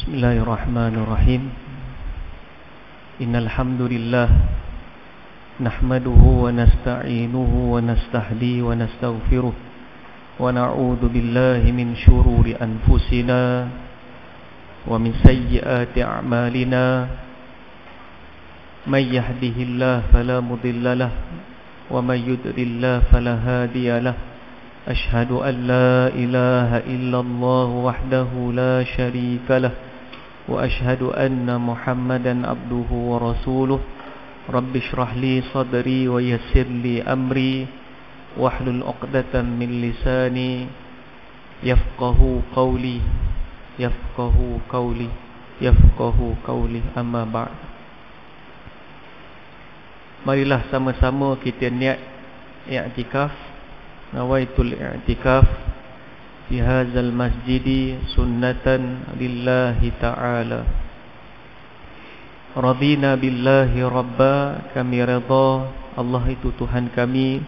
Bismillahirrahmanirrahim. Innal hamdalillah nahmaduhu wa nasta'inuhu wa nastahdi wa nastaghfiruh wa na'udzu billahi min shururi anfusina wa min sayyiati a'malina. May yahdihillahu fala mudilla lahu wa may yudlil fala hadiya lahu. Ashhadu an la ilaha illallah wahdahu la syarika lah wa ashhadu anna Muhammadan abduhu wa rasuluh. Rabbi shrah li sadri wa yassir li amri wahlul 'uqdatam min lisani yafqahu qawli amma ba'd. Marilah sama-sama kita niat i'tikaf. Nawaitul i'tikaf fi hadzal masjidi sunnatan lillahi ta'ala. Radina billahi rabba, kami redha Allah itu Tuhan kami.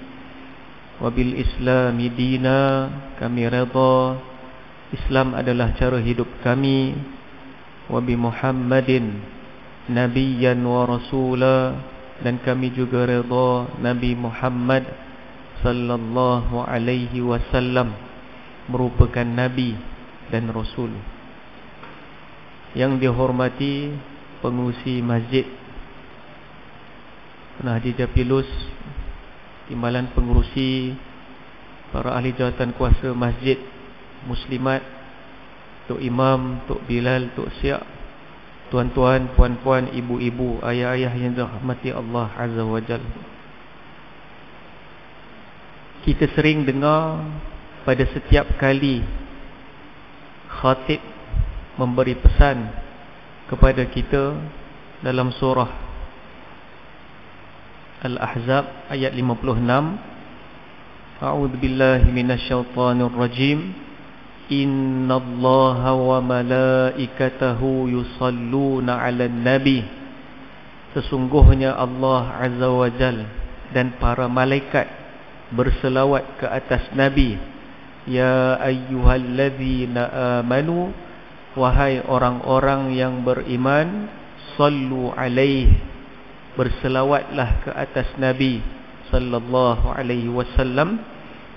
Wa bil islami dina, kami redha Islam adalah cara hidup kami. Wa bi Muhammadin nabiyyan wa rasula, dan kami juga redha Nabi Muhammad sallallahu alaihi wasallam merupakan nabi dan rasul. Yang dihormati pengurusi masjid Penghadi Japilus, timbalan pengurusi, para ahli jawatan kuasa masjid muslimat, Tok Imam, Tok Bilal, Tok Siak, tuan-tuan, puan-puan, ibu-ibu, ayah-ayah yang dirahmati Allah Azza wa Jalla. Kita sering dengar pada setiap kali khatib memberi pesan kepada kita dalam surah Al-Ahzab ayat 56. A'udzu billahi minasyaitonir rajim. Innallaha wa malaikatahu yusalluna 'alan nabi. Sesungguhnya Allah Azza wa Jalla dan para malaikat berselawat ke atas Nabi. Ya ayyuhalladzina amanu, wahai orang-orang yang beriman, sallu alaihi, berselawatlah ke atas Nabi sallallahu alaihi wasallam,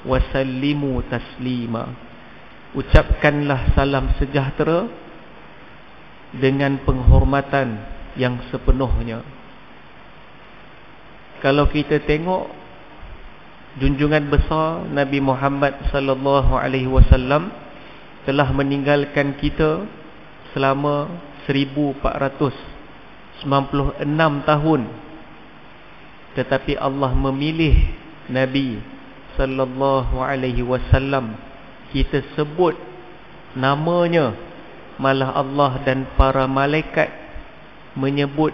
wasallimu taslima, ucapkanlah salam sejahtera dengan penghormatan yang sepenuhnya. Kalau kita tengok junjungan besar Nabi Muhammad sallallahu alaihi wasallam telah meninggalkan kita selama 1496 tahun, tetapi Allah memilih Nabi sallallahu alaihi wasallam. Kita sebut namanya, malah Allah dan para malaikat menyebut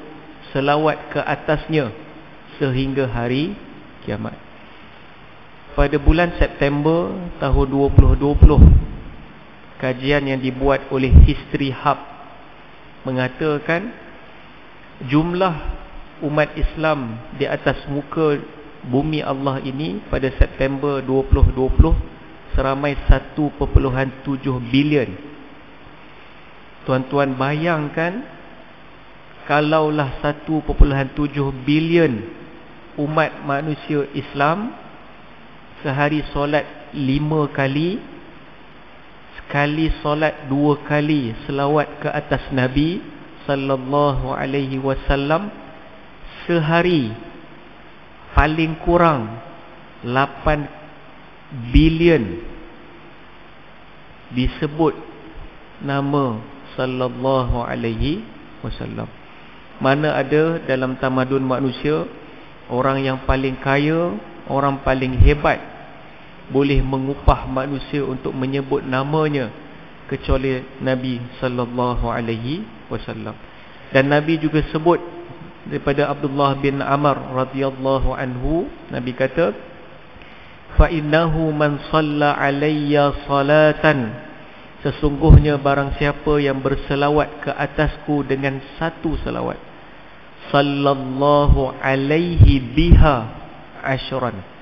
selawat ke atasnya sehingga hari kiamat. Pada bulan September tahun 2020, kajian yang dibuat oleh History Hub mengatakan jumlah umat Islam di atas muka bumi Allah ini pada September 2020 seramai 1.7 bilion. Tuan-tuan bayangkan, kalaulah 1.7 bilion umat manusia Islam sehari solat 5 kali, sekali solat 2 kali selawat ke atas Nabi sallallahu alaihi wasallam, sehari paling kurang 8 bilion disebut nama sallallahu alaihi wasallam. Mana ada dalam tamadun manusia orang yang paling kaya, orang paling hebat boleh mengupah manusia untuk menyebut namanya kecuali Nabi sallallahu alaihi wasallam. Dan Nabi juga sebut daripada Abdullah bin Amr radhiyallahu anhu, Nabi kata, fa innahu man shalla alayya salatan, sesungguhnya barang siapa yang berselawat ke atasku dengan satu selawat, sallallahu alaihi biha ashran,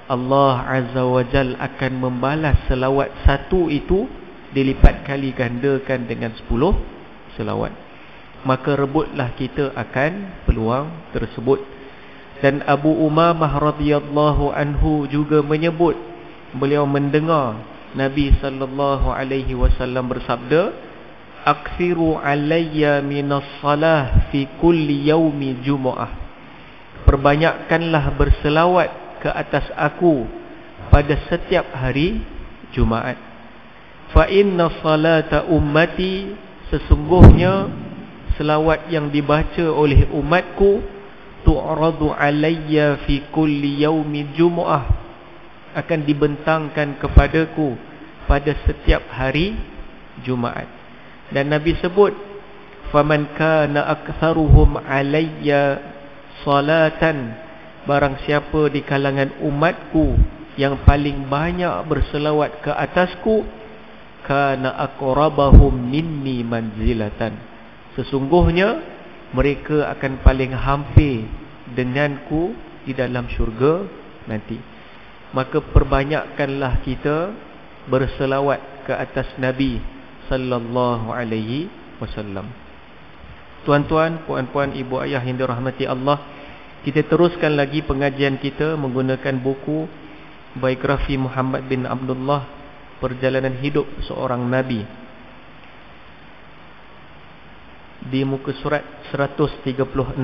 Allah Azza wa Jal akan membalas selawat satu itu dilipat kali gandakan dengan 10 selawat. Maka rebutlah kita akan peluang tersebut. Dan Abu Umamah radhiyallahu anhu juga menyebut, beliau mendengar Nabi sallallahu alaihi wasallam bersabda, "Aksiru alayya minas salah fi kulli yaumi jumu'ah." Perbanyakkanlah berselawat ke atas aku pada setiap hari Jumaat. Fa inna salata ummati, sesungguhnya selawat yang dibaca oleh umatku, tu'radu alayya fi kulli yaumi jumu'ah, akan dibentangkan kepadaku pada setiap hari Jumaat. Dan Nabi sebut, faman kana aktsaruhum alayya salatan, barang siapa di kalangan umatku yang paling banyak berselawat ke atasku, kana aqrabahum minni manzilatan, sesungguhnya mereka akan paling hampir denganku di dalam syurga nanti. Maka perbanyakkanlah kita berselawat ke atas Nabi sallallahu alaihi wasallam. Tuan-tuan, puan-puan, ibu ayah yang dirahmati Allah, kita teruskan lagi pengajian kita menggunakan buku biografi Muhammad bin Abdullah, perjalanan hidup seorang Nabi, di muka surat 136.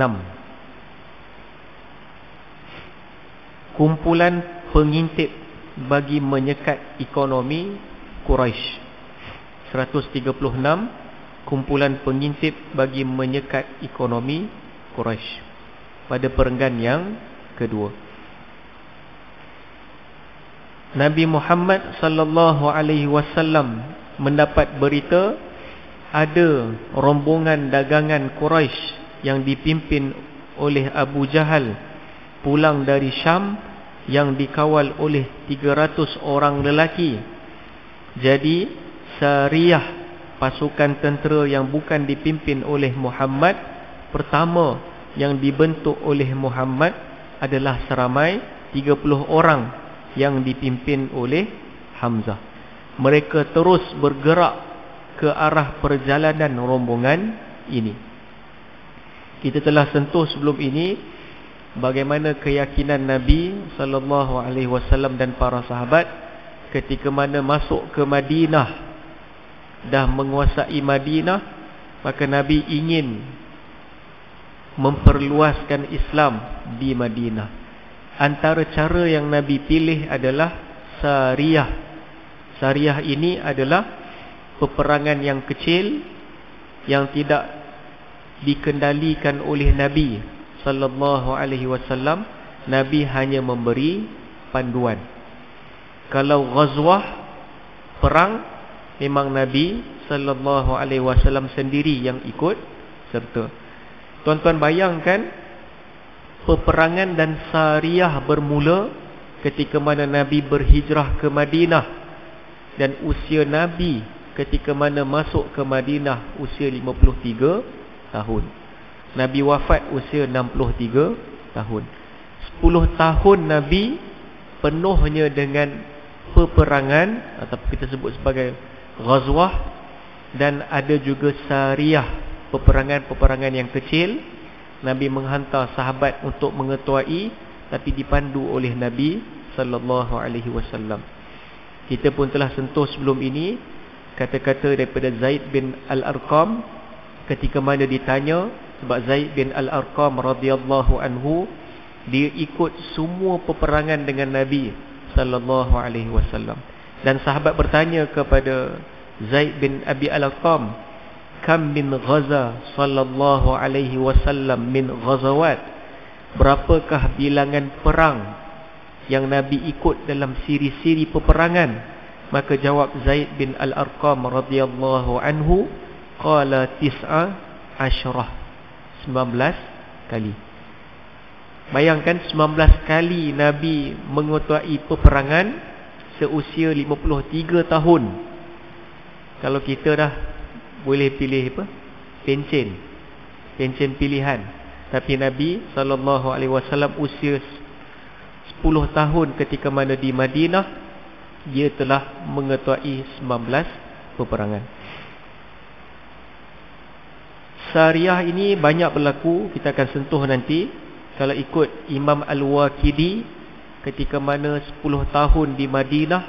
Kumpulan pengintip bagi menyekat ekonomi Quraisy. 136, kumpulan pengintip bagi menyekat ekonomi Quraisy, pada perenggan yang kedua. Nabi Muhammad sallallahu alaihi wasallam mendapat berita ada rombongan dagangan Quraisy yang dipimpin oleh Abu Jahal pulang dari Syam, yang dikawal oleh 300 orang lelaki. Jadi Sariyah, pasukan tentera yang bukan dipimpin oleh Muhammad, pertama yang dibentuk oleh Muhammad adalah seramai 30 orang yang dipimpin oleh Hamzah. Mereka terus bergerak ke arah perjalanan rombongan ini. Kita telah sentuh sebelum ini bagaimana keyakinan Nabi sallallahu alaihi wasallam dan para sahabat ketika mana masuk ke Madinah, dah menguasai Madinah, maka Nabi ingin memperluaskan Islam di Madinah. Antara cara yang Nabi pilih adalah Sariyah. Sariyah ini adalah peperangan yang kecil yang tidak dikendalikan oleh Nabi sallallahu alaihi wasallam. Nabi hanya memberi panduan. Kalau ghazwah, perang, memang Nabi sallallahu alaihi wasallam sendiri yang ikut serta. Tuan-tuan bayangkan, peperangan dan Sariyah bermula ketika mana Nabi berhijrah ke Madinah, dan usia Nabi ketika mana masuk ke Madinah usia 53 tahun. Nabi wafat usia 63 tahun. 10 tahun Nabi penuhnya dengan peperangan, atau kita sebut sebagai ghazwah, dan ada juga Sariyah, peperangan-peperangan yang kecil. Nabi menghantar sahabat untuk mengetuai, tapi dipandu oleh Nabi sallallahu alaihi wasallam. Kita pun telah sentuh sebelum ini kata-kata daripada Zaid bin Al-Arqam ketika mana ditanya, sebab Zaid bin Al-Arqam radhiyallahu anhu, dia ikut semua peperangan dengan Nabi sallallahu alaihi wasallam. Dan sahabat bertanya kepada Zaid bin Abi Al-Arqam, kam min ghaza sallallahu alaihi wasallam min ghazawat, berapakah bilangan perang yang Nabi ikut dalam siri-siri peperangan? Maka jawab Zaid bin Al-Arqam radhiyallahu anhu, qala 19 kali. Bayangkan 19 kali Nabi mengetuai peperangan seusia 53 tahun. Kalau kita dah boleh pilih apa? Pencen pilihan. Tapi Nabi sallallahu alaihi wasallam usia 10 tahun ketika mana di Madinah, dia telah mengetuai 19 peperangan. Sariyah ini banyak berlaku, kita akan sentuh nanti. Kalau ikut Imam Al-Waqidi, ketika mana 10 tahun di Madinah,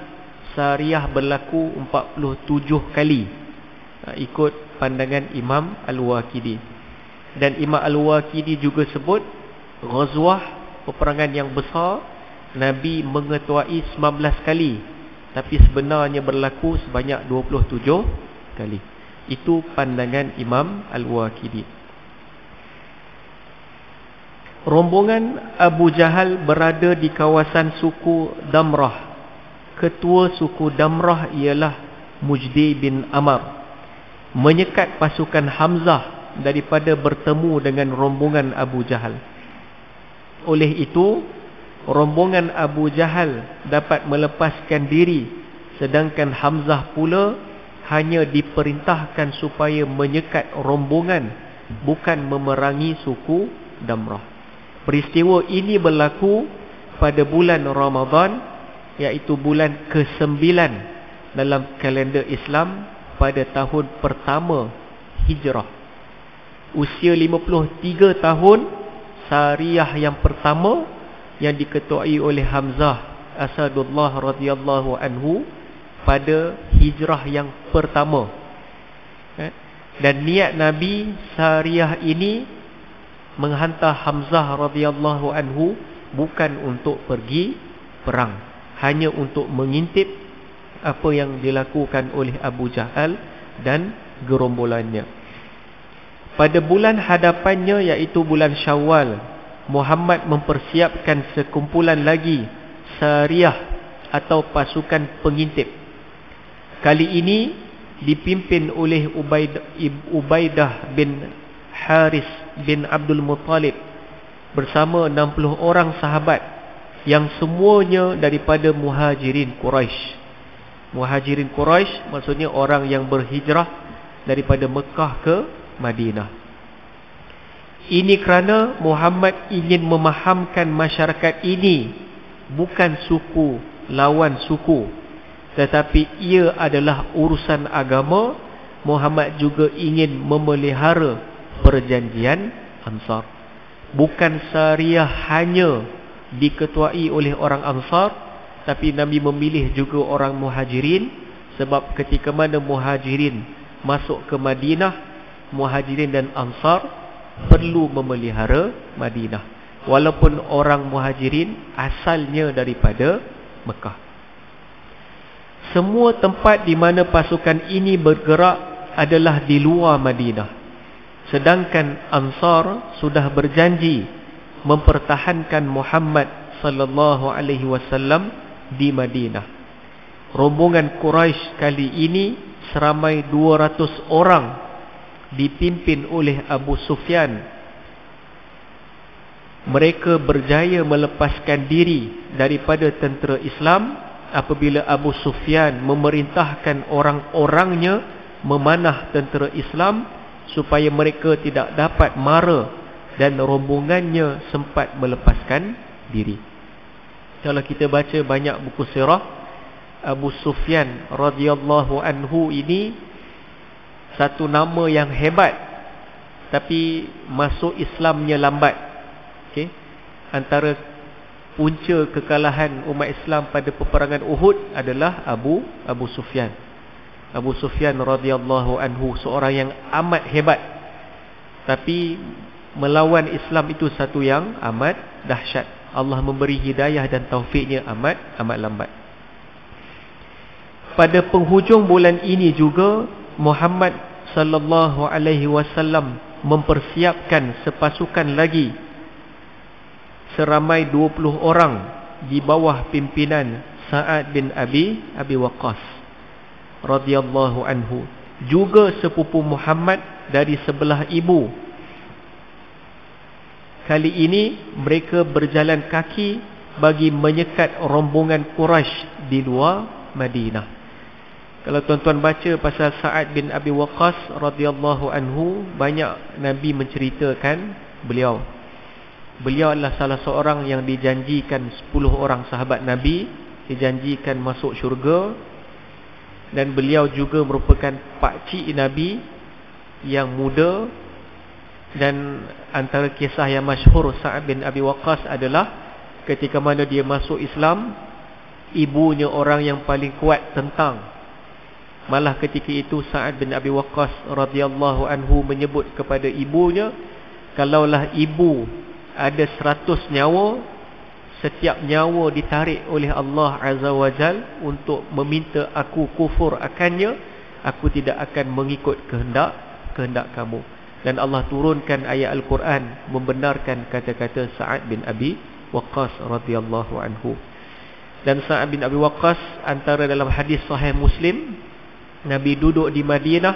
Sariyah berlaku 47 kali. Ikut pandangan Imam Al-Waqidi. Dan Imam Al-Waqidi juga sebut Ghazwah, peperangan yang besar, Nabi mengetuai 19 kali, tapi sebenarnya berlaku sebanyak 27 kali. Itu pandangan Imam Al-Waqidi. Rombongan Abu Jahal berada di kawasan suku Damrah. Ketua suku Damrah ialah Mujdi bin Amr. Menyekat pasukan Hamzah daripada bertemu dengan rombongan Abu Jahal. Oleh itu, rombongan Abu Jahal dapat melepaskan diri, sedangkan Hamzah pula hanya diperintahkan supaya menyekat rombongan, bukan memerangi suku Damrah. Peristiwa ini berlaku pada bulan Ramadan, iaitu bulan ke-9 dalam kalender Islam pada tahun pertama Hijrah. Usia 53 tahun, Sariyah yang pertama yang diketuai oleh Hamzah Asadullah radhiyallahu anhu pada hijrah yang pertama. Dan niat Nabi Sariyah ini menghantar Hamzah radhiyallahu anhu bukan untuk pergi perang, hanya untuk mengintip apa yang dilakukan oleh Abu Jahal dan gerombolannya. Pada bulan hadapannya, iaitu bulan Syawal, Muhammad mempersiapkan sekumpulan lagi Sariyah atau pasukan pengintip. Kali ini dipimpin oleh Ubaidah bin Haris bin Abdul Muttalib bersama 60 orang sahabat yang semuanya daripada Muhajirin Quraisy. Muhajirin Quraisy maksudnya orang yang berhijrah daripada Mekah ke Madinah. Ini kerana Muhammad ingin memahamkan masyarakat ini bukan suku lawan suku, tetapi ia adalah urusan agama. Muhammad juga ingin memelihara perjanjian Ansar. Bukan Sariyah hanya diketuai oleh orang Ansar, tapi Nabi memilih juga orang Muhajirin, sebab ketika mana Muhajirin masuk ke Madinah, Muhajirin dan Ansar perlu memelihara Madinah, walaupun orang Muhajirin asalnya daripada Mekah. Semua tempat di mana pasukan ini bergerak adalah di luar Madinah, sedangkan Ansar sudah berjanji mempertahankan Muhammad sallallahu alaihi wasallam di Madinah. Rombongan Quraisy kali ini seramai 200 orang dipimpin oleh Abu Sufyan. Mereka berjaya melepaskan diri daripada tentera Islam apabila Abu Sufyan memerintahkan orang-orangnya memanah tentera Islam supaya mereka tidak dapat mara, dan rombongannya sempat melepaskan diri. Kalau kita baca banyak buku sirah, Abu Sufyan radhiyallahu anhu ini satu nama yang hebat, tapi masuk Islamnya lambat. Okey, antara punca kekalahan umat Islam pada peperangan Uhud adalah Abu Sufyan. Abu Sufyan radhiyallahu anhu seorang yang amat hebat, tapi melawan Islam itu satu yang amat dahsyat. Allah memberi hidayah dan taufiknya amat lambat. Pada penghujung bulan ini juga Muhammad sallallahu alaihi wasallam mempersiapkan sepasukan lagi seramai 20 orang di bawah pimpinan Sa'ad bin Abi Waqqas radhiyallahu anhu, juga sepupu Muhammad dari sebelah ibu. Kali ini mereka berjalan kaki bagi menyekat rombongan Quraisy di luar Madinah. Kalau tuan-tuan baca pasal Sa'ad bin Abi Waqqas radhiyallahu anhu, banyak Nabi menceritakan beliau. Beliau adalah salah seorang yang dijanjikan 10 orang sahabat Nabi, dijanjikan masuk syurga. Dan beliau juga merupakan pakcik Nabi yang muda Dan antara kisah yang masyhur Sa'ad bin Abi Waqqas adalah ketika mana dia masuk Islam, ibunya orang yang paling kuat tentang. Malah ketika itu Sa'ad bin Abi Waqqas radhiyallahu anhu menyebut kepada ibunya, kalaulah ibu ada 100 nyawa, setiap nyawa ditarik oleh Allah Azza wa Jal untuk meminta aku kufur akannya, aku tidak akan mengikut kehendak kamu. Dan Allah turunkan ayat Al-Quran membenarkan kata-kata Sa'ad bin Abi Waqqas radhiyallahu anhu. Dan Sa'ad bin Abi Waqqas, antara dalam hadis sahih Muslim, Nabi duduk di Madinah,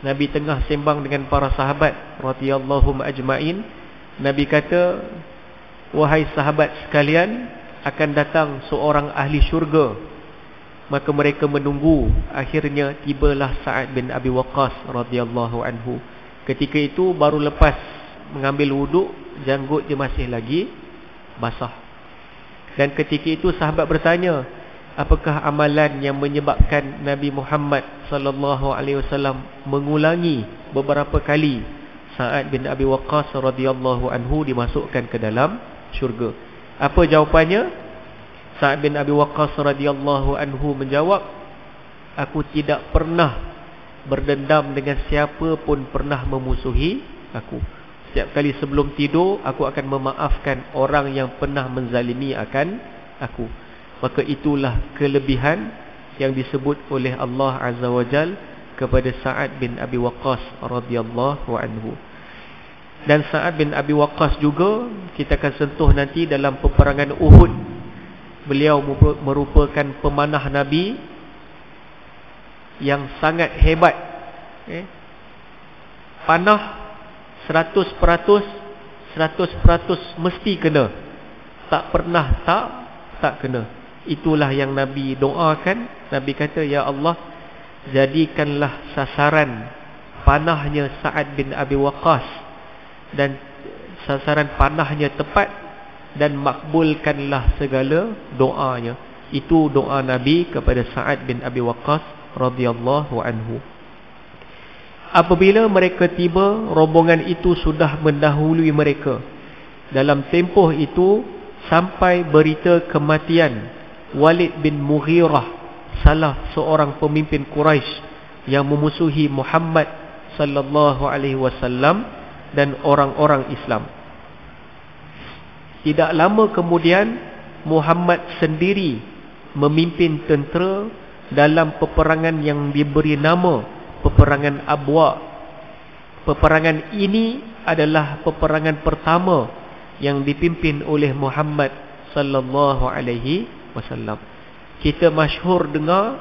Nabi tengah sembang dengan para sahabat radhiyallahu ajma'in. Nabi kata, wahai sahabat sekalian, akan datang seorang ahli syurga. Maka mereka menunggu. Akhirnya tibalah Sa'ad bin Abi Waqqas radhiyallahu anhu. Ketika itu baru lepas mengambil wuduk, janggut dia masih lagi basah. Dan ketika itu sahabat bertanya, apakah amalan yang menyebabkan Nabi Muhammad sallallahu alaihi wasallam mengulangi beberapa kali Sa'ad bin Abi Waqqas radhiyallahu anhu dimasukkan ke dalam syurga? Apa jawapannya? Sa'ad bin Abi Waqqas radhiyallahu anhu menjawab, aku tidak pernah berdendam dengan siapa pun pernah memusuhi aku. Setiap kali sebelum tidur, aku akan memaafkan orang yang pernah menzalimi akan aku. Maka itulah kelebihan yang disebut oleh Allah Azza wa Jal kepada Sa'ad bin Abi Waqqas radhiyallahu anhu. Dan Sa'ad bin Abi Waqqas juga kita akan sentuh nanti dalam peperangan Uhud. Beliau merupakan pemanah Nabi yang sangat hebat. Panah 100% mesti kena. Tak pernah tak kena. Itulah yang Nabi doakan. Nabi kata, ya Allah, jadikanlah sasaran panahnya Sa'ad bin Abi Waqqas, dan sasaran panahnya tepat, dan makbulkanlah segala doanya. Itu doa Nabi kepada Sa'ad bin Abi Waqqas radhiyallahu anhu. Apabila mereka tiba, rombongan itu sudah mendahului mereka. Dalam tempoh itu sampai berita kematian Walid bin Mughirah, salah seorang pemimpin Quraisy yang memusuhi Muhammad sallallahu alaihi wasallam dan orang-orang Islam. Tidak lama kemudian Muhammad sendiri memimpin tentera dalam peperangan yang diberi nama peperangan Abwa. Peperangan ini adalah peperangan pertama yang dipimpin oleh Muhammad sallallahu alaihi wasallam. Kita masyhur dengar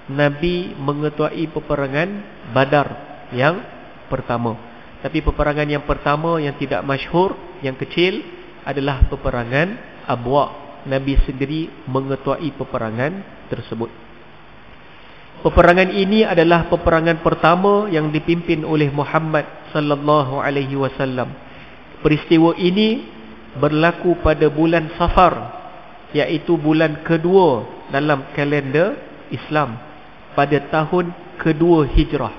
Nabi mengetuai peperangan Badar yang pertama. Tapi peperangan yang pertama yang tidak masyhur, yang kecil, adalah peperangan Abwa. Nabi sendiri mengetuai peperangan tersebut. Peperangan ini adalah peperangan pertama yang dipimpin oleh Muhammad sallallahu alaihi wasallam. Peristiwa ini berlaku pada bulan Safar, iaitu bulan kedua dalam kalender Islam, pada tahun kedua Hijrah.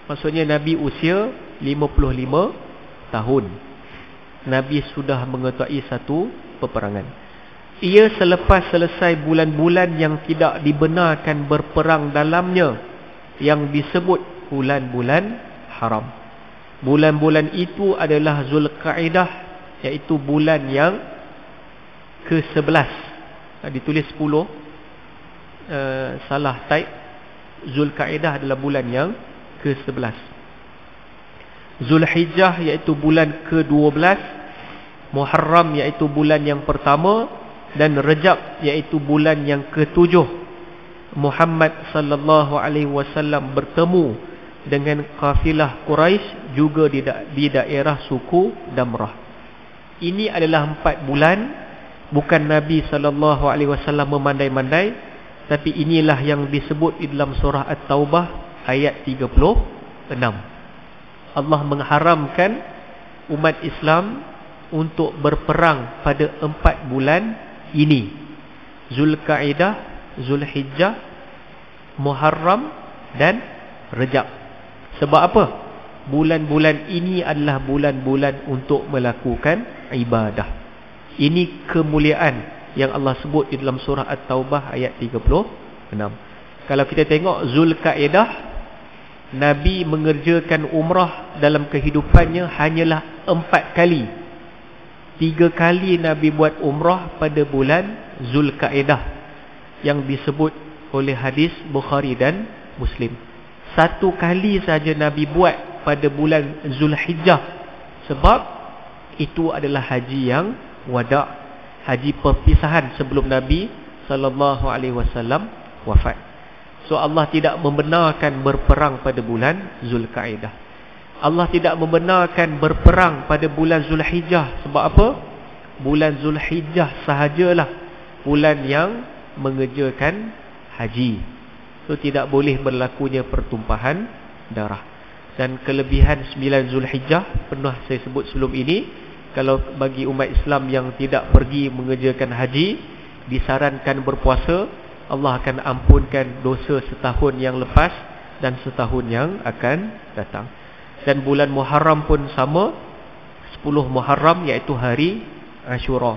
Maksudnya Nabi usia 55 tahun. Nabi sudah mengetuai satu peperangan. Ia selepas selesai bulan-bulan yang tidak dibenarkan berperang dalamnya, yang disebut bulan-bulan haram. Bulan-bulan itu adalah Zulkaidah, iaitu bulan yang ke-11. Ditulis 10, salah type. Zulkaidah adalah bulan yang ke-11. Zulhijjah iaitu bulan ke-12, Muharram iaitu bulan yang pertama, dan Rejab iaitu bulan yang ke-7. Muhammad sallallahu alaihi wasallam bertemu dengan kafilah Quraisy juga di daerah suku Damrah. Ini adalah 4 bulan. Bukan Nabi sallallahu alaihi wasallam memandai-mandai, tapi inilah yang disebut di dalam surah At-Taubah ayat 36. Allah mengharamkan umat Islam untuk berperang pada 4 bulan ini: Zulkaidah, Zulhijjah, Muharram dan Rejab. Sebab apa? bulan-bulan ini adalah bulan-bulan untuk melakukan ibadah. Ini kemuliaan yang Allah sebut di dalam surah At-Taubah ayat 36. Kalau kita tengok Zulkaidah, Nabi mengerjakan umrah dalam kehidupannya hanyalah 4 kali. 3 kali Nabi buat umrah pada bulan Zulkaidah yang disebut oleh hadis Bukhari dan Muslim. 1 kali saja Nabi buat pada bulan Zulhijjah, sebab itu adalah haji yang wada', haji perpisahan sebelum Nabi SAW wafat. So Allah tidak membenarkan berperang pada bulan Zulkaidah. Allah tidak membenarkan berperang pada bulan Zulhijjah. Sebab apa? Bulan Zulhijjah sahajalah bulan yang mengerjakan haji. So tidak boleh berlakunya pertumpahan darah. Dan kelebihan 9 Zulhijjah pernah saya sebut sebelum ini, kalau bagi umat Islam yang tidak pergi mengerjakan haji, disarankan berpuasa. Allah akan ampunkan dosa setahun yang lepas dan setahun yang akan datang. Dan bulan Muharram pun sama, 10 Muharram, iaitu hari Ashura.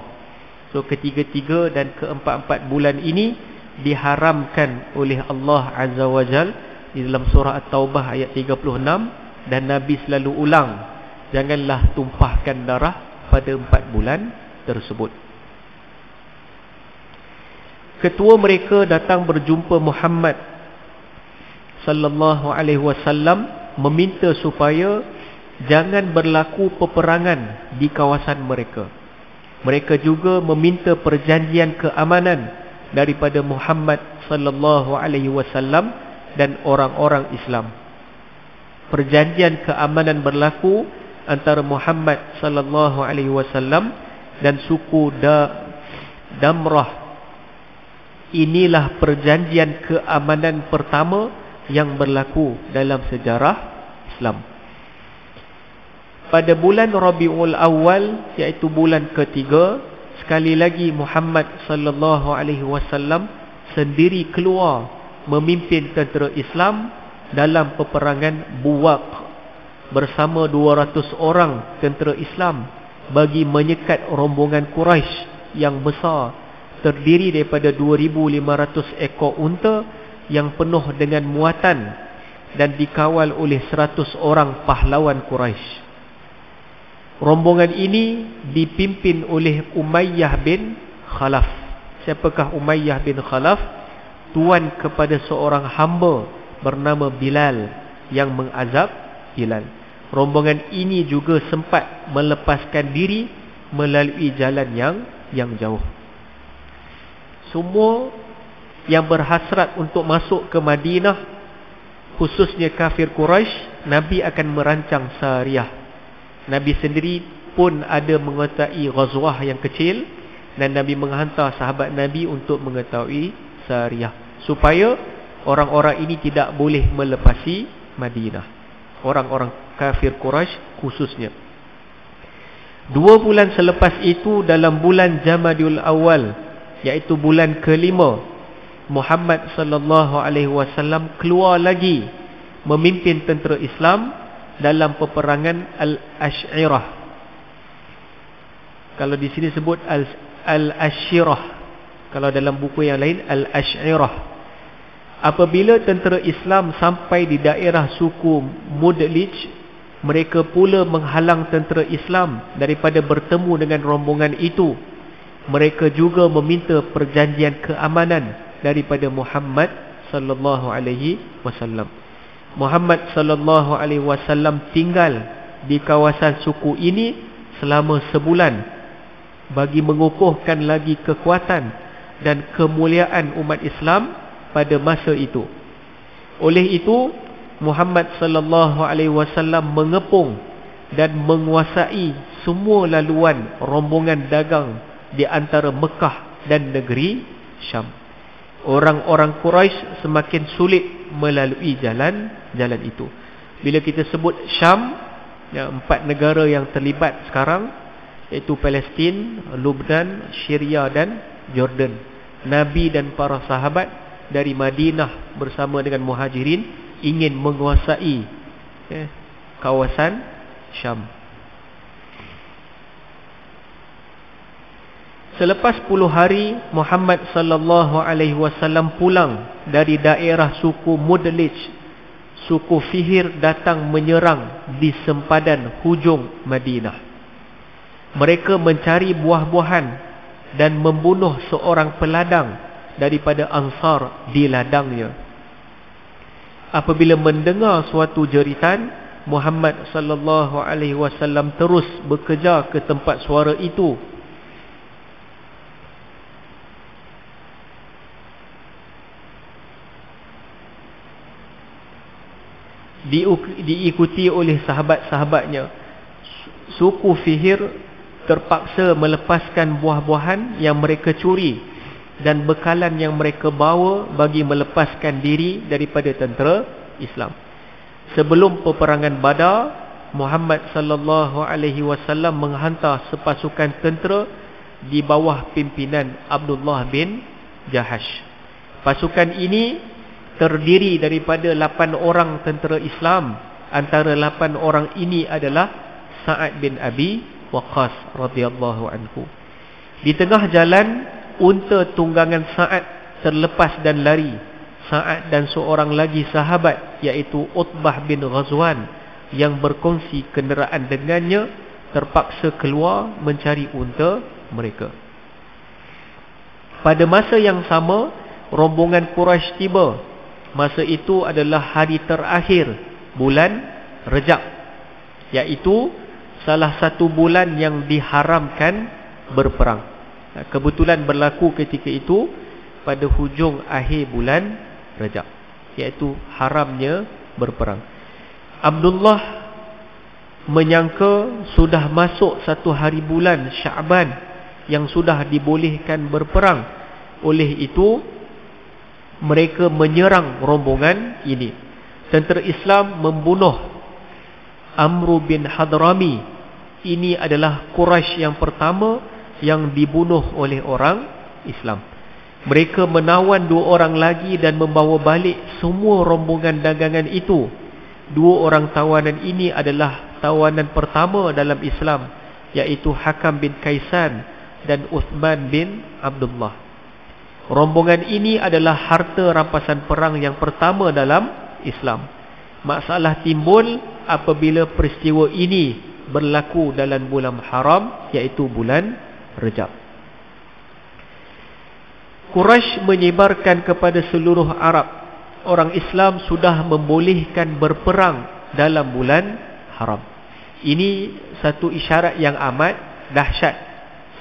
So ketiga-tiga dan keempat-empat bulan ini diharamkan oleh Allah Azza wa Jal di dalam surah At-Taubah ayat 36. Dan Nabi selalu ulang, janganlah tumpahkan darah pada 4 bulan tersebut. Ketua mereka datang berjumpa Muhammad sallallahu alaihi wasallam, meminta supaya jangan berlaku peperangan di kawasan mereka. Mereka juga meminta perjanjian keamanan daripada Muhammad sallallahu alaihi wasallam dan orang-orang Islam. Perjanjian keamanan berlaku antara Muhammad sallallahu alaihi wasallam dan suku Damrah. Inilah perjanjian keamanan pertama yang berlaku dalam sejarah Islam. Pada bulan Rabiul Awal, iaitu bulan ketiga, sekali lagi Muhammad sallallahu alaihi wasallam sendiri keluar memimpin tentera Islam dalam peperangan Buwaq bersama 200 orang tentera Islam bagi menyekat rombongan Quraisy yang besar, terdiri daripada 2,500 ekor unta yang penuh dengan muatan dan dikawal oleh 100 orang pahlawan Quraisy. Rombongan ini dipimpin oleh Umayyah bin Khalaf. Siapakah Umayyah bin Khalaf? Tuan kepada seorang hamba bernama Bilal yang mengazab Bilal. Rombongan ini juga sempat melepaskan diri melalui jalan yang jauh. Semua yang berhasrat untuk masuk ke Madinah, khususnya kafir Quraisy, Nabi akan merancang sariyah. Nabi sendiri pun ada mengetahui ghazwah yang kecil, dan Nabi menghantar sahabat Nabi untuk mengetahui sariyah, supaya orang-orang ini tidak boleh melepasi Madinah, orang-orang kafir Quraisy khususnya. 2 bulan selepas itu, dalam bulan Jamadil Awal, iaitu bulan kelima, Muhammad sallallahu alaihi wasallam keluar lagi memimpin tentera Islam dalam peperangan Al-Ash'irah. Kalau di sini sebut Al-Ashirah, kalau dalam buku yang lain Al-Ash'irah. Apabila tentera Islam sampai di daerah suku Mudlij, mereka pula menghalang tentera Islam daripada bertemu dengan rombongan itu. Mereka juga meminta perjanjian keamanan daripada Muhammad sallallahu alaihi wasallam. Muhammad sallallahu alaihi wasallam tinggal di kawasan suku ini selama sebulan bagi mengukuhkan lagi kekuatan dan kemuliaan umat Islam pada masa itu. Oleh itu, Muhammad sallallahu alaihi wasallam mengepung dan menguasai semua laluan rombongan dagang di antara Mekah dan negeri Syam. Orang-orang Quraisy semakin sulit melalui jalan itu. Bila kita sebut Syam, 4 negara yang terlibat sekarang, iaitu Palestin, Lebanon, Syria dan Jordan. Nabi dan para sahabat dari Madinah bersama dengan Muhajirin ingin menguasai kawasan Syam. Selepas 10 hari Muhammad sallallahu alaihi wasallam pulang dari daerah suku Mudlij, suku Fihr datang menyerang di sempadan hujung Madinah. Mereka mencari buah-buahan dan membunuh seorang peladang daripada Ansar di ladangnya. Apabila mendengar suatu jeritan, Muhammad sallallahu alaihi wasallam terus bekerja ke tempat suara itu. Diikuti oleh sahabat-sahabatnya. Suku Fihr terpaksa melepaskan buah-buahan yang mereka curi dan bekalan yang mereka bawa bagi melepaskan diri daripada tentera Islam. Sebelum peperangan Badar, Muhammad sallallahu alaihi wasallam menghantar sepasukan tentera di bawah pimpinan Abdullah bin Jahash. Pasukan ini terdiri daripada 8 orang tentera Islam. Antara 8 orang ini adalah Sa'ad bin Abi Waqqas radhiyallahu anhu. Di tengah jalan, unta tunggangan Sa'ad terlepas dan lari. Sa'ad dan seorang lagi sahabat, iaitu Utbah bin Ghazwan, yang berkongsi kenderaan dengannya, terpaksa keluar mencari unta mereka. Pada masa yang sama, rombongan Quraisy tiba. Masa itu adalah hari terakhir bulan Rejab, iaitu salah satu bulan yang diharamkan berperang. Kebetulan berlaku ketika itu pada hujung akhir bulan Rejab, iaitu haramnya berperang. Abdullah menyangka sudah masuk satu hari bulan Sya'ban yang sudah dibolehkan berperang. Oleh itu mereka menyerang rombongan ini. Tentera Islam membunuh Amr bin Hadrami. Ini adalah Quraisy yang pertama yang dibunuh oleh orang Islam. Mereka menawan 2 orang lagi dan membawa balik semua rombongan dagangan itu. 2 orang tawanan ini adalah tawanan pertama dalam Islam, iaitu Hakam bin Kaisan dan Uthman bin Abdullah. Rombongan ini adalah harta rampasan perang yang pertama dalam Islam. Masalah timbul apabila peristiwa ini berlaku dalam bulan haram, iaitu bulan Rejab. Quraisy menyebarkan kepada seluruh Arab, orang Islam sudah membolehkan berperang dalam bulan haram. Ini satu isyarat yang amat dahsyat,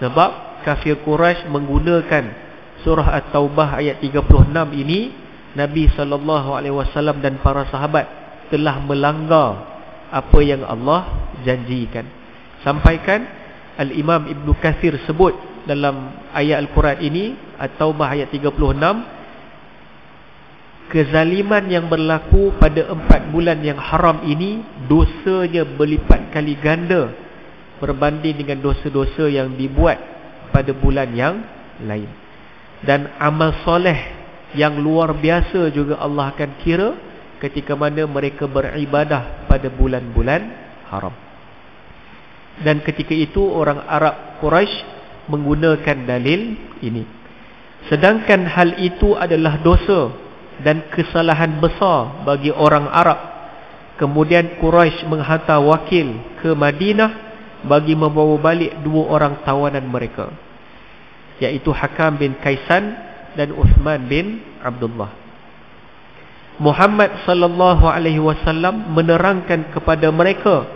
sebab kafir Quraisy menggunakan surah At-Taubah ayat 36 ini. Nabi SAW dan para sahabat telah melanggar apa yang Allah janjikan. Sampaikan Al-Imam Ibn Kathir sebut dalam ayat Al-Quran ini, At-Taubah ayat 36, kezaliman yang berlaku pada 4 bulan yang haram ini, dosanya berlipat kali ganda berbanding dengan dosa-dosa yang dibuat pada bulan yang lain. Dan amal soleh yang luar biasa juga Allah akan kira ketika mana mereka beribadah pada bulan-bulan haram. Dan ketika itu orang Arab Quraisy menggunakan dalil ini. Sedangkan hal itu adalah dosa dan kesalahan besar bagi orang Arab. Kemudian Quraisy menghantar wakil ke Madinah bagi membawa balik 2 orang tawanan mereka, iaitu Hakam bin Kaisan dan Uthman bin Abdullah. Muhammad sallallahu alaihi wasallam menerangkan kepada mereka,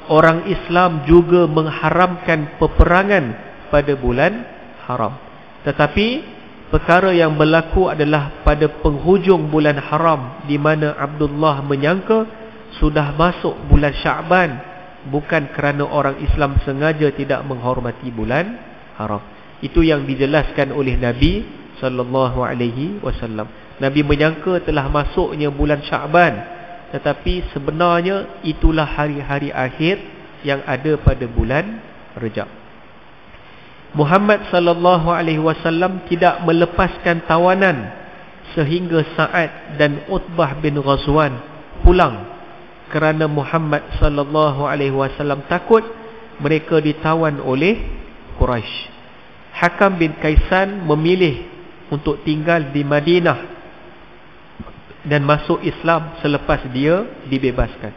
orang Islam juga mengharamkan peperangan pada bulan haram. Tetapi perkara yang berlaku adalah pada penghujung bulan haram, di mana Abdullah menyangka sudah masuk bulan Sya'ban, bukan kerana orang Islam sengaja tidak menghormati bulan haram. Itu yang dijelaskan oleh Nabi sallallahu alaihi wasallam. Nabi menyangka telah masuknya bulan Sya'ban, tetapi sebenarnya itulah hari-hari akhir yang ada pada bulan Rejab. Muhammad sallallahu alaihi wasallam tidak melepaskan tawanan sehingga Sa'ad dan Utbah bin Ghazwan pulang. kerana Muhammad sallallahu alaihi wasallam takut mereka ditawan oleh Quraisy. Hakam bin Kaisan memilih untuk tinggal di Madinah dan masuk Islam selepas dia dibebaskan.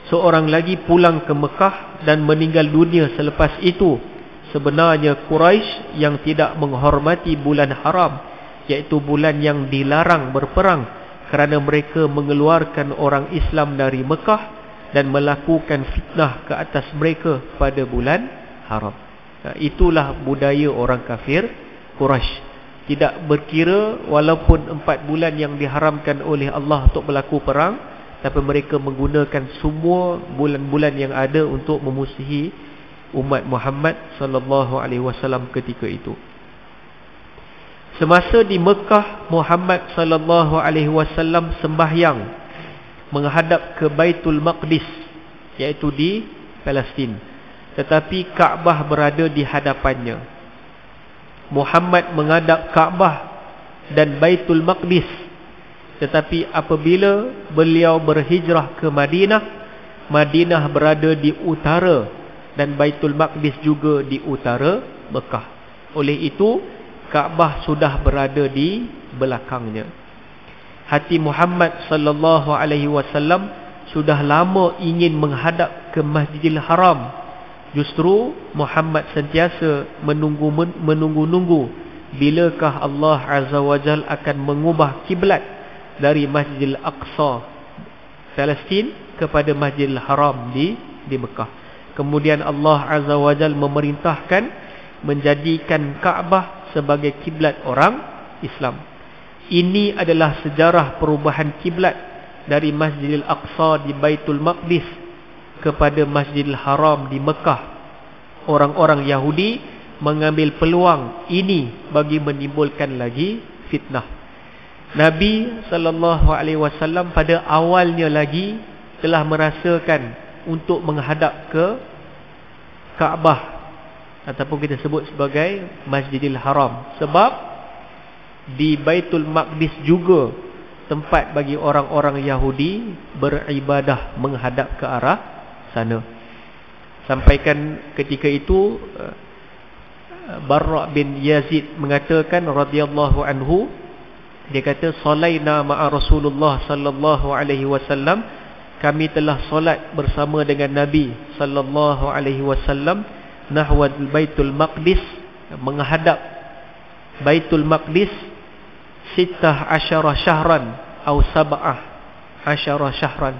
Seorang lagi pulang ke Mekah dan meninggal dunia selepas itu. Sebenarnya Quraisy yang tidak menghormati bulan haram, iaitu bulan yang dilarang berperang, kerana mereka mengeluarkan orang Islam dari Mekah dan melakukan fitnah ke atas mereka pada bulan haram. Itulah budaya orang kafir Quraisy. Tidak berkira walaupun 4 bulan yang diharamkan oleh Allah untuk berlaku perang, tapi mereka menggunakan semua bulan-bulan yang ada untuk memusuhi umat Muhammad sallallahu alaihi wasallam ketika itu. Semasa di Mekah, Muhammad sallallahu alaihi wasallam sembahyang menghadap ke Baitul Maqdis, iaitu di Palestin. Tetapi Kaabah berada di hadapannya. Muhammad menghadap Kaabah dan Baitul Maqdis. Tetapi apabila beliau berhijrah ke Madinah, Madinah berada di utara dan Baitul Maqdis juga di utara Mekah. Oleh itu, Kaabah sudah berada di belakangnya. Hati Muhammad sallallahu alaihi wasallam sudah lama ingin menghadap ke Masjidil Haram. Justru Muhammad sentiasa menunggu-nunggu bilakah Allah Azza wa Jal akan mengubah kiblat dari Masjidil Aqsa Palestin kepada Masjidil Haram di Mekah. Kemudian Allah Azza wa Jal memerintahkan menjadikan Kaabah sebagai kiblat orang Islam. Ini adalah sejarah perubahan kiblat dari Masjidil Aqsa di Baitul Maqdis kepada Masjidil Haram di Mekah. Orang-orang Yahudi mengambil peluang ini bagi menimbulkan lagi fitnah. Nabi sallallahu alaihi wasallam pada awalnya lagi telah merasakan untuk menghadap ke Kaabah, ataupun kita sebut sebagai Masjidil Haram, sebab di Baitul Maqdis juga tempat bagi orang-orang Yahudi beribadah menghadap ke arah sana. Sampaikan ketika itu Barra bin Yazid mengatakan radhiyallahu anhu, dia kata salaina ma'a Rasulullah sallallahu alaihi wasallam, kami telah solat bersama dengan Nabi sallallahu alaihi wasallam nahwal Baitul Maqdis, menghadap Baitul Maqdis 16 syahran atau 17 syahran.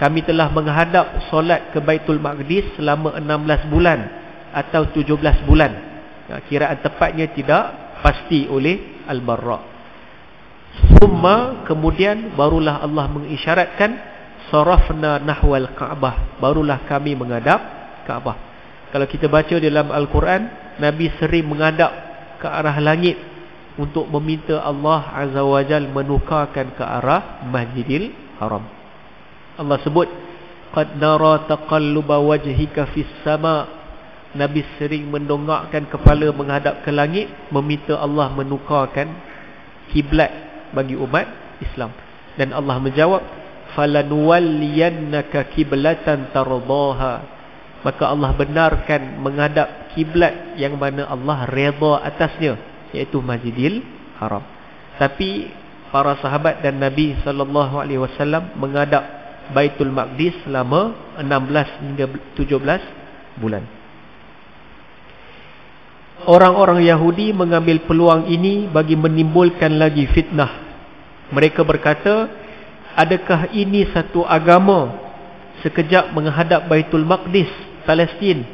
Kami telah menghadap solat ke Baitul Maqdis selama 16 bulan atau 17 bulan. Kiraan tepatnya tidak pasti oleh Al-Barra. Kemudian barulah Allah mengisyaratkan sarafna nahwal Kaabah, barulah kami menghadap Kaabah. Kalau kita baca dalam Al-Quran, Nabi sering menghadap ke arah langit untuk meminta Allah Azza wa Jal menukarkan ke arah Masjidil Haram. Allah sebut qad nara taqalluba wajhika fis sama. Nabi sering mendongakkan kepala menghadap ke langit meminta Allah menukarkan kiblat bagi umat Islam. Dan Allah menjawab falanuwalliyannaka kiblatan tardaha. Maka Allah benarkan menghadap kiblat yang mana Allah redha atasnya, iaitu Masjidil Haram. Tapi para sahabat dan Nabi sallallahu alaihi wasallam menghadap Baitul Maqdis selama 16 hingga 17 bulan. Orang-orang Yahudi mengambil peluang ini bagi menimbulkan lagi fitnah. Mereka berkata, adakah ini satu agama? Sekejap menghadap Baitul Maqdis Palestin,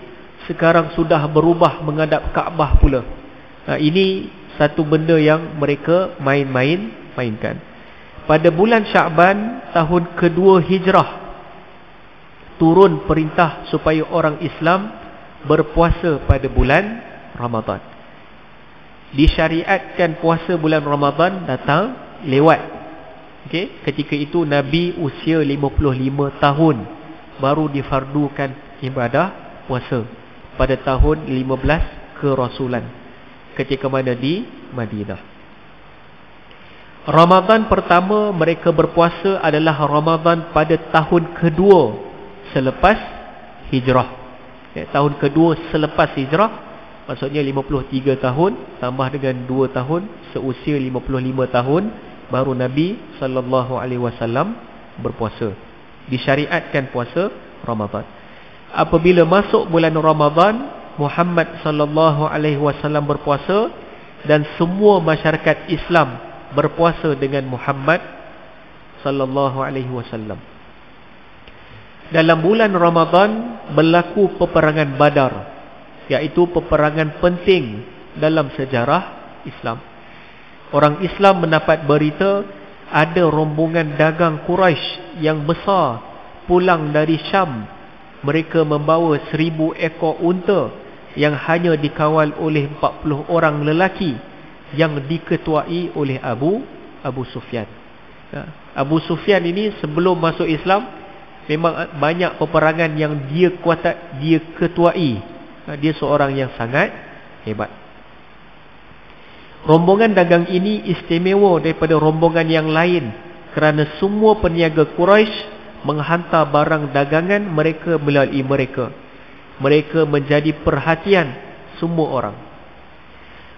sekarang sudah berubah menghadap Kaabah pula. Ini satu benda yang mereka mainkan. Pada bulan Sya'ban tahun kedua Hijrah, turun perintah supaya orang Islam berpuasa pada bulan Ramadan. Disyariatkan puasa bulan Ramadan datang lewat. Ketika itu Nabi usia 55 tahun, baru difardukan ibadah puasa pada tahun 15 kerasulan, ketika mana di Madinah. Ramadan pertama mereka berpuasa adalah Ramadan pada tahun kedua selepas hijrah. Tahun kedua selepas hijrah, maksudnya 53 tahun tambah dengan 2 tahun, seusia 55 tahun baru Nabi SAW berpuasa. Disyariatkan puasa Ramadan. Apabila masuk bulan Ramadan, Muhammad SAW berpuasa dan semua masyarakat Islam berpuasa dengan Muhammad SAW. Dalam bulan Ramadan berlaku peperangan Badar, iaitu peperangan penting dalam sejarah Islam. Orang Islam mendapat berita ada rombongan dagang Quraisy yang besar pulang dari Syam. Mereka membawa 1000 ekor unta yang hanya dikawal oleh 40 orang lelaki yang diketuai oleh Abu Sufyan. Abu Sufyan ini sebelum masuk Islam memang banyak peperangan yang dia ketuai. Dia seorang yang sangat hebat. Rombongan dagang ini istimewa daripada rombongan yang lain kerana semua peniaga Quraisy menghantar barang dagangan mereka melalui mereka. Mereka menjadi perhatian semua orang.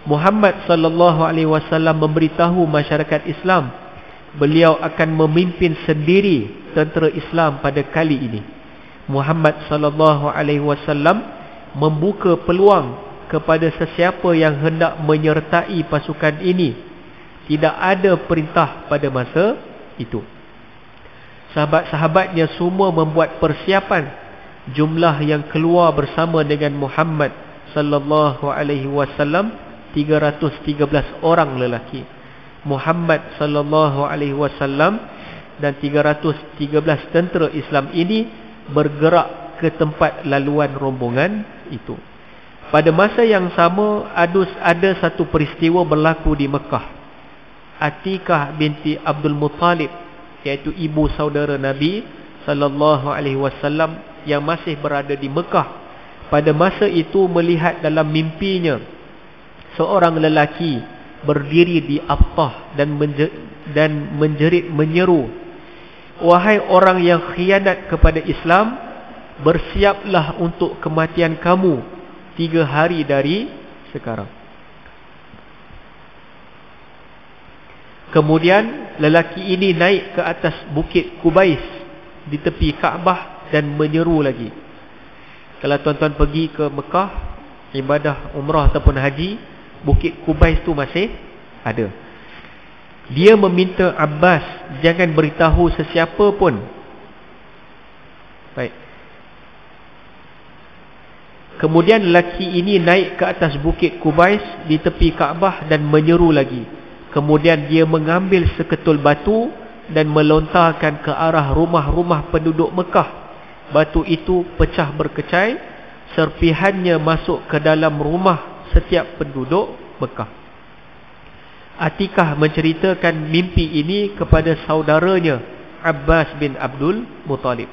Muhammad SAW memberitahu masyarakat Islam beliau akan memimpin sendiri tentera Islam pada kali ini. Muhammad SAW membuka peluang kepada sesiapa yang hendak menyertai pasukan ini. Tidak ada perintah pada masa itu. Sahabat-sahabatnya semua membuat persiapan. Jumlah yang keluar bersama dengan Muhammad SAW 313 orang lelaki. Muhammad SAW dan 313 tentera Islam ini bergerak ke tempat laluan rombongan itu. Pada masa yang sama ada satu peristiwa berlaku di Mekah. Atikah binti Abdul Muttalib, iaitu ibu saudara Nabi SAW yang masih berada di Mekah, pada masa itu melihat dalam mimpinya seorang lelaki berdiri di Abtah dan menjerit menyeru, "Wahai orang yang khianat kepada Islam, bersiaplah untuk kematian kamu 3 hari dari sekarang." Kemudian lelaki ini naik ke atas bukit Kubais di tepi Kaabah dan menyeru lagi. Kalau tuan-tuan pergi ke Mekah ibadah umrah ataupun haji, bukit Kubais tu masih ada. Dia meminta Abbas jangan beritahu sesiapa pun. Baik. Kemudian lelaki ini naik ke atas bukit Kubais di tepi Kaabah dan menyeru lagi. Kemudian dia mengambil seketul batu dan melontarkan ke arah rumah-rumah penduduk Mekah. Batu itu pecah berkecai, serpihannya masuk ke dalam rumah setiap penduduk Mekah. Atikah menceritakan mimpi ini kepada saudaranya Abbas bin Abdul Muttalib.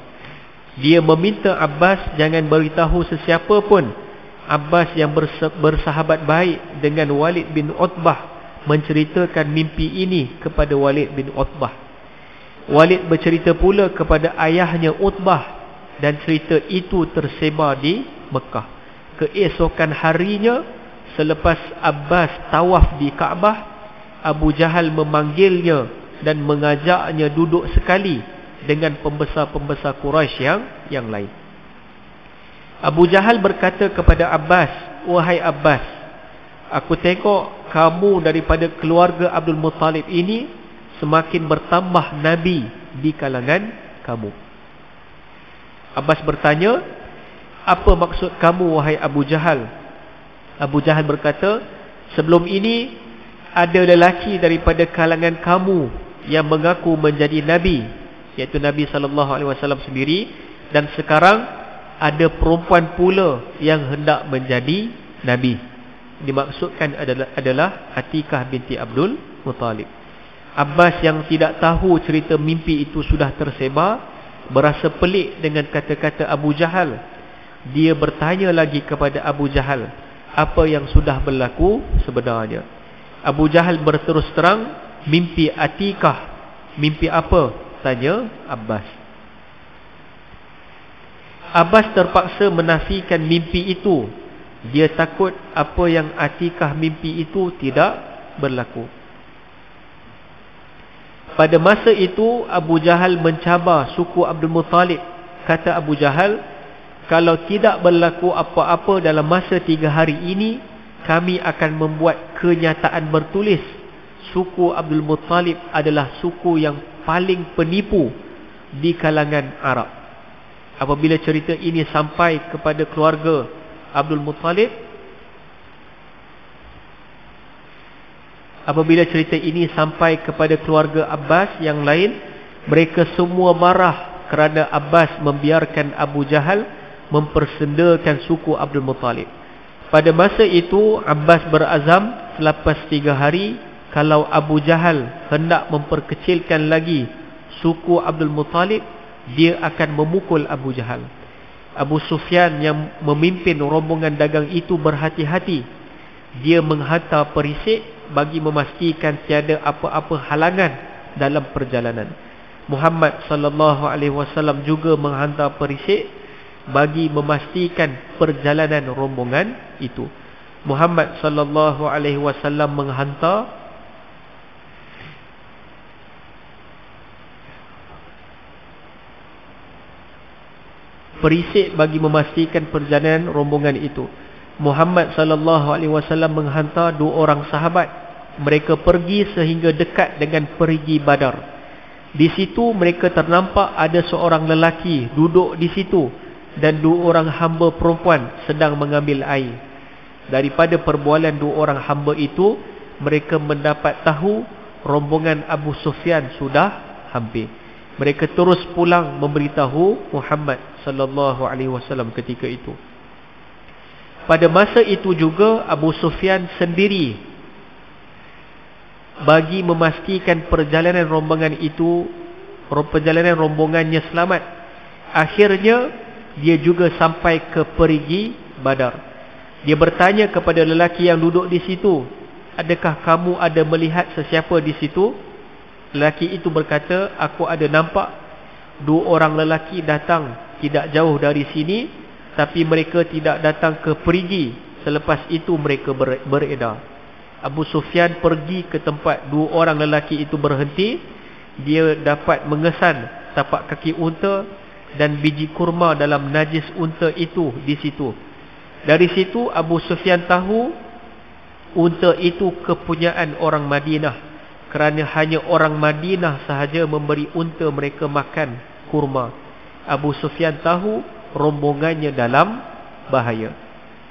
Dia meminta Abbas jangan beritahu sesiapa pun. Abbas yang bersahabat baik dengan Walid bin Utbah menceritakan mimpi ini kepada Walid bin Utbah. Walid bercerita pula kepada ayahnya Utbah dan cerita itu tersebar di Mekah. Keesokan harinya, selepas Abbas tawaf di Kaabah, Abu Jahal memanggilnya dan mengajaknya duduk sekali dengan pembesar-pembesar Quraisy yang lain. Abu Jahal berkata kepada Abbas, "Wahai Abbas, aku tengok kamu daripada keluarga Abdul Muttalib ini semakin bertambah Nabi di kalangan kamu." Abbas bertanya, "Apa maksud kamu wahai Abu Jahal?" Abu Jahal berkata, "Sebelum ini ada lelaki daripada kalangan kamu yang mengaku menjadi Nabi, iaitu Nabi SAW sendiri, dan sekarang ada perempuan pula yang hendak menjadi Nabi." Dimaksudkan adalah Atikah binti Abdul Muttalib. Abbas yang tidak tahu cerita mimpi itu sudah tersebar berasa pelik dengan kata-kata Abu Jahal. Dia bertanya lagi kepada Abu Jahal apa yang sudah berlaku sebenarnya. Abu Jahal berterus terang mimpi Atikah. Mimpi apa? Tanya Abbas. Abbas terpaksa menafikan mimpi itu. Dia takut apa yang Atikah mimpi itu tidak berlaku. Pada masa itu Abu Jahal mencabar suku Abdul Muttalib. Kata Abu Jahal, kalau tidak berlaku apa-apa dalam masa 3 hari ini, kami akan membuat kenyataan bertulis. Suku Abdul Muttalib adalah suku yang paling penipu di kalangan Arab. Apabila cerita ini sampai kepada keluarga Abdul Muttalib, apabila cerita ini sampai kepada keluarga Abbas yang lain, mereka semua marah kerana Abbas membiarkan Abu Jahal mempersendakan suku Abdul Muttalib. Pada masa itu Abbas berazam, selepas 3 hari, kalau Abu Jahal hendak memperkecilkan lagi suku Abdul Muttalib, dia akan memukul Abu Jahal. Abu Sufyan yang memimpin rombongan dagang itu berhati-hati. Dia menghantar perisik bagi memastikan tiada apa-apa halangan dalam perjalanan. Muhammad sallallahu alaihi wasallam juga menghantar perisik bagi memastikan perjalanan rombongan itu. Muhammad sallallahu alaihi wasallam menghantar perisik bagi memastikan perjalanan rombongan itu. Muhammad sallallahu alaihi wasallam menghantar 2 orang sahabat. Mereka pergi sehingga dekat dengan perigi Badar. Di situ mereka ternampak ada seorang lelaki duduk di situ dan 2 orang hamba perempuan sedang mengambil air. Daripada perbualan 2 orang hamba itu, mereka mendapat tahu rombongan Abu Sufyan sudah hampir. Mereka terus pulang memberitahu Muhammad sallallahu alaihi wasallam ketika itu. Pada masa itu juga Abu Sufyan sendiri bagi memastikan perjalanan rombongannya selamat. Akhirnya dia juga sampai ke perigi Badar. Dia bertanya kepada lelaki yang duduk di situ, adakah kamu ada melihat sesiapa di situ? Lelaki itu berkata, aku ada nampak 2 orang lelaki datang tidak jauh dari sini, tapi mereka tidak datang ke perigi. Selepas itu mereka beredar. Abu Sufyan pergi ke tempat 2 orang lelaki itu berhenti. Dia dapat mengesan tapak kaki unta dan biji kurma dalam najis unta itu di situ. Dari situ Abu Sufyan tahu unta itu kepunyaan orang Madinah, kerana hanya orang Madinah sahaja memberi unta mereka makan kurma. Abu Sufyan tahu rombongannya dalam bahaya.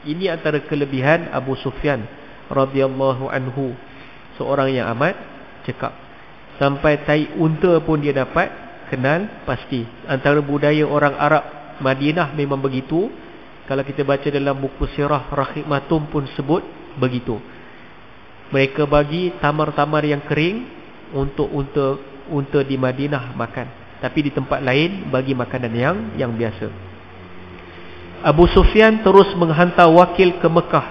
Ini antara kelebihan Abu Sufyan radhiyallahu anhu, seorang yang amat cekap. Sampai tai unta pun dia dapat kenal pasti. Antara budaya orang Arab Madinah memang begitu. Kalau kita baca dalam buku sirah Rakhib Matum pun sebut begitu. Mereka bagi tamar-tamar yang kering untuk unta di Madinah makan, tapi di tempat lain bagi makanan yang biasa. Abu Sufyan terus menghantar wakil ke Mekah,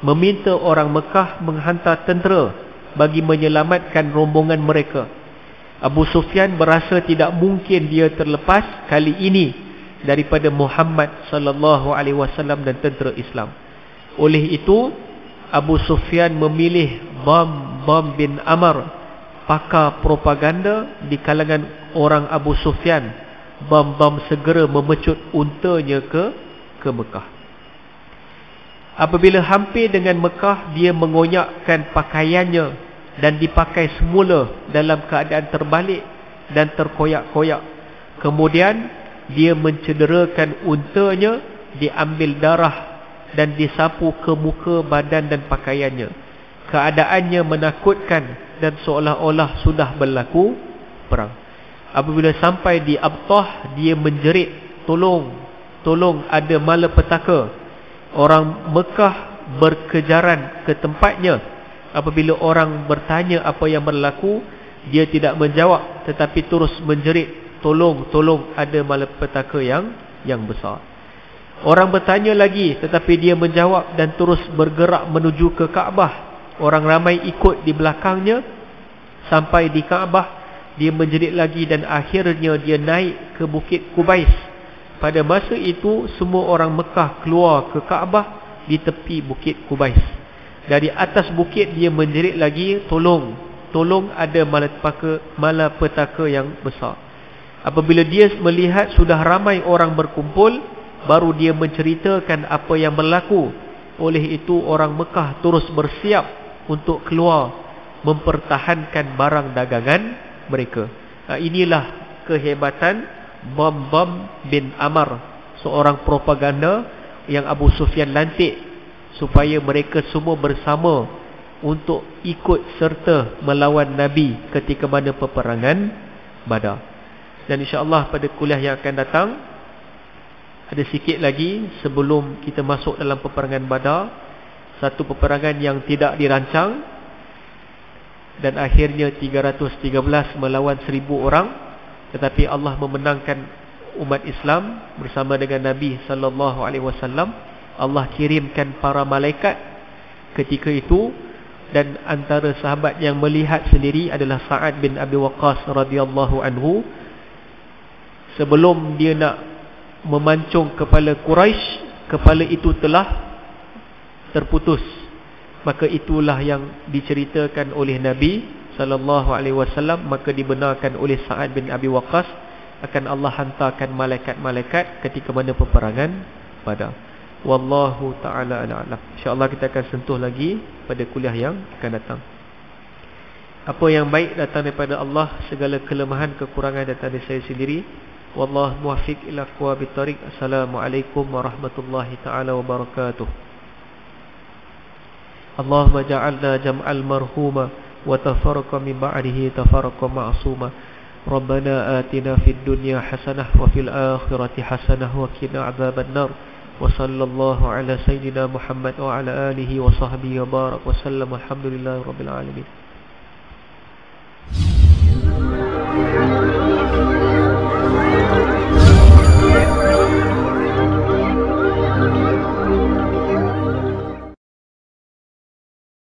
meminta orang Mekah menghantar tentera bagi menyelamatkan rombongan mereka. Abu Sufyan berasa tidak mungkin dia terlepas kali ini daripada Muhammad sallallahu alaihi wasallam dan tentera Islam. Oleh itu Abu Sufyan memilih Bam bin Amr, pakar propaganda di kalangan orang Abu Sufyan. Bam segera memecut untanya ke Mekah. Apabila hampir dengan Mekah, dia mengonyakkan pakaiannya dan dipakai semula dalam keadaan terbalik dan terkoyak-koyak. Kemudian dia mencederakan untanya, diambil darah dan disapu ke muka, badan dan pakaiannya. Keadaannya menakutkan dan seolah-olah sudah berlaku perang. Apabila sampai di Abtah, dia menjerit, tolong ada malapetaka. Orang Mekah berkejaran ke tempatnya. Apabila orang bertanya apa yang berlaku, dia tidak menjawab, tetapi terus menjerit, tolong ada malapetaka yang besar. Orang bertanya lagi, tetapi dia menjawab dan terus bergerak menuju ke Kaabah. Orang ramai ikut di belakangnya sampai di Kaabah, dia menjerit lagi dan akhirnya dia naik ke Bukit Qubais. Pada masa itu semua orang Mekah keluar ke Kaabah di tepi Bukit Qubais. Dari atas bukit dia menjerit lagi, tolong, tolong, ada malapetaka yang besar. Apabila dia melihat sudah ramai orang berkumpul, baru dia menceritakan apa yang berlaku. Oleh itu orang Mekah terus bersiap untuk keluar mempertahankan barang dagangan mereka. Inilah kehebatan Bam bin Amr, seorang propaganda yang Abu Sufyan lantik supaya mereka semua bersama untuk ikut serta melawan Nabi ketika mana peperangan Badar. Dan insya-Allah pada kuliah yang akan datang ada sikit lagi sebelum kita masuk dalam peperangan Badar, satu peperangan yang tidak dirancang dan akhirnya 313 melawan 1000 orang, tetapi Allah memenangkan umat Islam bersama dengan Nabi sallallahu alaihi wasallam. Allah kirimkan para malaikat ketika itu, dan antara sahabat yang melihat sendiri adalah Sa'ad bin Abi Waqqas radhiyallahu anhu. Sebelum dia nak memancung kepala Quraisy, kepala itu telah terputus. Maka itulah yang diceritakan oleh Nabi sallallahu alaihi wasallam, maka dibenarkan oleh Sa'ad bin Abi Waqqas akan Allah hantarkan malaikat-malaikat ketika mana peperangan Badar. Wallahu ta'ala a'lam. InsyaAllah kita akan sentuh lagi pada kuliah yang akan datang. Apa yang baik datang daripada Allah, segala kelemahan kekurangan datang dari saya sendiri. Wallahu muwaffiq ila aqwamit thariq. Assalamualaikum warahmatullahi ta'ala wabarakatuh. Allahumma ja'alna jam'al marhuma wa tafarraqa min ba'dihi tafarraqa ma'suma. Rabbana atina fid dunya hasanah wa fil akhirati hasanah wa qina adzaban nar. وصلى الله على سيدنا محمد وعلى آله وصحبه وبارك وسلم. الحمد لله رب العالمين.